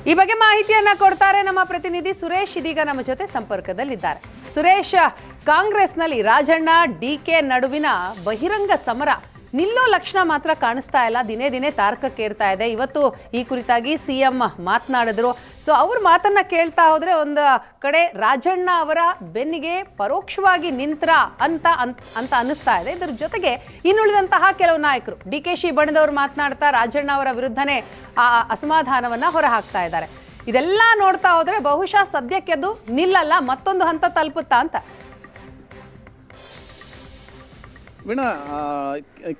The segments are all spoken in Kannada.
ಈ ಬಗ್ಗೆ ಮಾಹಿತಿಯನ್ನ ಕೊಡ್ತಾರೆ ನಮ್ಮ ಪ್ರತಿನಿಧಿ ಸುರೇಶ್. ಇದೀಗ ನಮ್ಮ ಜೊತೆ ಸಂಪರ್ಕದಲ್ಲಿದ್ದಾರೆ. ಸುರೇಶ್, ಕಾಂಗ್ರೆಸ್ನಲ್ಲಿ ರಾಜಣ್ಣ ಡಿಕೆ ನಡುವಿನ ಬಹಿರಂಗ ಸಮರ ನಿಲ್ಲೋ ಲಕ್ಷಣ ಮಾತ್ರ ಕಾಣಿಸ್ತಾ ಇಲ್ಲ, ದಿನೇ ದಿನೇ ತಾರಕಕ್ಕೇರ್ತಾ ಇದೆ. ಇವತ್ತು ಈ ಕುರಿತಾಗಿ ಸಿಎಂ ಮಾತನಾಡಿದ್ರು. ಸೊ ಅವ್ರ ಮಾತನ್ನ ಕೇಳ್ತಾ ಹೋದ್ರೆ ಒಂದು ಕಡೆ ರಾಜಣ್ಣ ಅವರ ಬೆನ್ನಿಗೆ ಪರೋಕ್ಷವಾಗಿ ನಿಂತ್ರ ಅಂತ ಅನ್ನಿಸ್ತಾ ಇದೆ. ಇದರ ಜೊತೆಗೆ ಇನ್ನುಳಿದಂತಹ ಕೆಲವು ನಾಯಕರು DK ಬಣದವರು ಮಾತನಾಡ್ತಾ ರಾಜಣ್ಣ ಅವರ ವಿರುದ್ಧನೇ ಆ ಅಸಮಾಧಾನವನ್ನ ಹೊರಹಾಕ್ತಾ ಇದ್ದಾರೆ. ಇದೆಲ್ಲ ನೋಡ್ತಾ ಹೋದ್ರೆ ಬಹುಶಃ ಸದ್ಯಕ್ಕೆ ಅದು ನಿಲ್ಲಲ್ಲ, ಮತ್ತೊಂದು ಹಂತ ತಲುಪುತ್ತಾ ಅಂತ. ವೀಣಾ,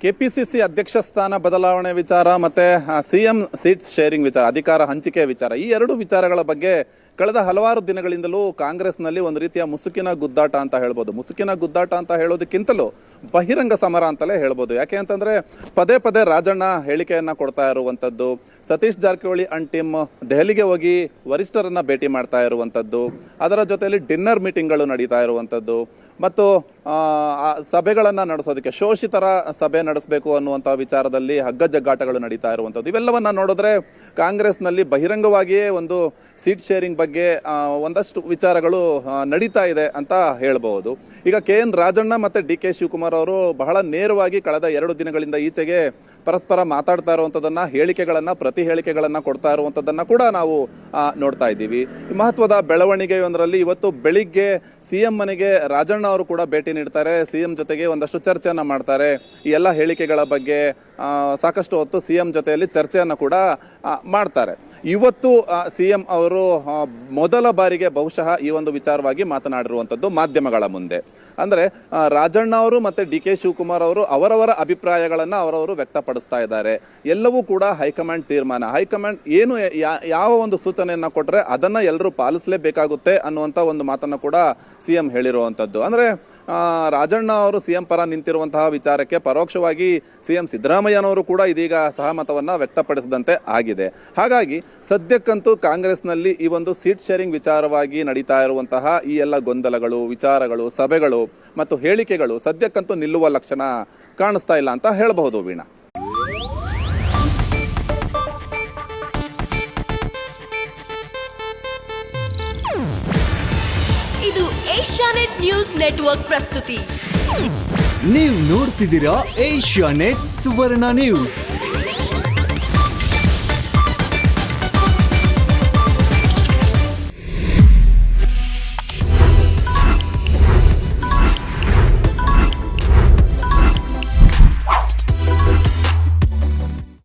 KPCC ಅಧ್ಯಕ್ಷ ಸ್ಥಾನ ಬದಲಾವಣೆ ವಿಚಾರ ಮತ್ತೆ CM ಸೀಟ್ಸ್ ಶೇರಿಂಗ್ ವಿಚಾರ, ಅಧಿಕಾರ ಹಂಚಿಕೆ ವಿಚಾರ, ಈ ಎರಡು ವಿಚಾರಗಳ ಬಗ್ಗೆ ಕಳೆದ ಹಲವಾರು ದಿನಗಳಿಂದಲೂ ಕಾಂಗ್ರೆಸ್ನಲ್ಲಿ ಒಂದು ರೀತಿಯ ಮುಸುಕಿನ ಗುದ್ದಾಟ ಅಂತ ಹೇಳ್ಬೋದು. ಮುಸುಕಿನ ಗುದ್ದಾಟ ಅಂತ ಹೇಳೋದಕ್ಕಿಂತಲೂ ಬಹಿರಂಗ ಸಮರ ಅಂತಲೇ ಹೇಳ್ಬೋದು. ಯಾಕೆ ಅಂತಂದ್ರೆ ಪದೇ ಪದೇ ರಾಜಣ್ಣ ಹೇಳಿಕೆಯನ್ನ ಕೊಡ್ತಾ ಇರುವಂತದ್ದು, ಸತೀಶ್ ಜಾರಕಿಹೊಳಿ ಅಂಡ್ ಟೀಮ್ ದೆಹಲಿಗೆ ಹೋಗಿ ವರಿಷ್ಠರನ್ನ ಭೇಟಿ ಮಾಡ್ತಾ ಇರುವಂತದ್ದು, ಅದರ ಜೊತೆಯಲ್ಲಿ ಡಿನ್ನರ್ ಮೀಟಿಂಗ್ಗಳು ನಡೀತಾ ಇರುವಂತದ್ದು, ಮತ್ತು ಸಭೆಗಳನ್ನ ನಡೆಸೋದಕ್ಕೆ ಶೋಷಿತರ ಸಭೆ ನಡೆಸಬೇಕು ಅನ್ನುವಂತಹ ವಿಚಾರದಲ್ಲಿ ಹಗ್ಗ ಜಗ್ಗಾಟಗಳು ನಡೀತಾ ಇರುವಂತದ್ದು, ಇವೆಲ್ಲವನ್ನ ನೋಡಿದ್ರೆ ಕಾಂಗ್ರೆಸ್ನಲ್ಲಿ ಬಹಿರಂಗವಾಗಿಯೇ ಒಂದು ಸೀಟ್ ಶೇರಿಂಗ್ ಬಗ್ಗೆ ಒಂದಷ್ಟು ವಿಚಾರಗಳು ನಡೀತಾ ಇದೆ ಅಂತ ಹೇಳಬಹುದು. ಈಗ KN ರಾಜಣ್ಣ ಮತ್ತೆ DK ಶಿವಕುಮಾರ್ ಅವರು ಬಹಳ ನೇರವಾಗಿ ಕಳೆದ 2 ದಿನಗಳಿಂದ ಈಚೆಗೆ ಪರಸ್ಪರ ಮಾತಾಡ್ತಾ ಇರುವಂತದನ್ನ, ಹೇಳಿಕೆಗಳನ್ನ, ಪ್ರತಿ ಹೇಳಿಕೆಗಳನ್ನ ಕೊಡ್ತಾ ಇರುವಂತದನ್ನ ಕೂಡ ನಾವು ನೋಡ್ತಾ ಇದ್ದೀವಿ. ಈ ಮಹತ್ವದ ಬೆಳವಣಿಗೆಯೊಂದರಲ್ಲಿ ಇವತ್ತು ಬೆಳಿಗ್ಗೆ CM ಮನೆಗೆ ರಾಜಣ್ಣ ಅವರು ಕೂಡ ಭೇಟಿ ನೀಡ್ತಾರೆ. CM ಜೊತೆಗೆ ಒಂದಷ್ಟು ಚರ್ಚೆಯನ್ನ ಮಾಡ್ತಾರೆ. ಈ ಎಲ್ಲ ಹೇಳಿಕೆಗಳ ಬಗ್ಗೆ ಸಾಕಷ್ಟು ಹೊತ್ತು CM ಜೊತೆಯಲ್ಲಿ ಚರ್ಚೆಯನ್ನ ಕೂಡ ಮಾಡ್ತಾರೆ. ಇವತ್ತು CM ಅವರು ಮೊದಲ ಬಾರಿಗೆ ಬಹುಶಃ ಈ ಒಂದು ವಿಚಾರವಾಗಿ ಮಾತನಾಡಿರುವಂತದ್ದು ಮಾಧ್ಯಮಗಳ ಮುಂದೆ. ಅಂದ್ರೆ ರಾಜಣ್ಣ ಅವರು ಮತ್ತೆ DK ಶಿವಕುಮಾರ್ ಅವರು ಅವರವರ ಅಭಿಪ್ರಾಯಗಳನ್ನ ಅವರವರು ವ್ಯಕ್ತಪಡಿಸ್ತಾ ಇದ್ದಾರೆ. ಎಲ್ಲವೂ ಕೂಡ ಹೈಕಮಾಂಡ್ ತೀರ್ಮಾನ, ಹೈಕಮಾಂಡ್ ಏನು ಯಾವ ಒಂದು ಸೂಚನೆಯನ್ನ ಕೊಟ್ರೆ ಅದನ್ನ ಎಲ್ಲರೂ ಪಾಲಿಸಲೇಬೇಕಾಗುತ್ತೆ ಅನ್ನುವಂತ ಒಂದು ಮಾತನ್ನ ಕೂಡ CM ಹೇಳಿರುವಂತದ್ದು. ಅಂದ್ರೆ ರಾಜಣ್ಣ ಅವರು CM ಪರ ನಿಂತಿರುವಂತಹ ವಿಚಾರಕ್ಕೆ ಪರೋಕ್ಷವಾಗಿ CM ಸಿದ್ದರಾಮಯ್ಯನವರು ಕೂಡ ಇದೀಗ ಸಹಮತವನ್ನ ವ್ಯಕ್ತಪಡಿಸಿದಂತೆ ಆಗಿದೆ. ಹಾಗಾಗಿ ಸದ್ಯಕ್ಕಂತೂ ಕಾಂಗ್ರೆಸ್ನಲ್ಲಿ ಈ ಒಂದು ಸೀಟ್ ಶೇರಿಂಗ್ ವಿಚಾರವಾಗಿ ನಡೀತಾ ಇರುವಂತಹ ಈ ಎಲ್ಲ ಗೊಂದಲಗಳು, ವಿಚಾರಗಳು, ಸಭೆಗಳು ಮತ್ತು ಹೇಳಿಕೆಗಳು ಸದ್ಯಕ್ಕಂತೂ ನಿಲ್ಲುವ ಲಕ್ಷಣ ಕಾಣಿಸ್ತಾ ಇಲ್ಲ ಅಂತ ಹೇಳಬಹುದು. ವೀಣಾ, ಇದು ಏಷ್ಯಾನೆಟ್ ನ್ಯೂಸ್ ನೆಟ್ವರ್ಕ್ ಪ್ರಸ್ತುತಿ. ನೀವು ನೋಡ್ತಿದ್ದೀರಾ ಏಷ್ಯಾನೆಟ್ ಸುವರ್ಣ ನ್ಯೂಸ್.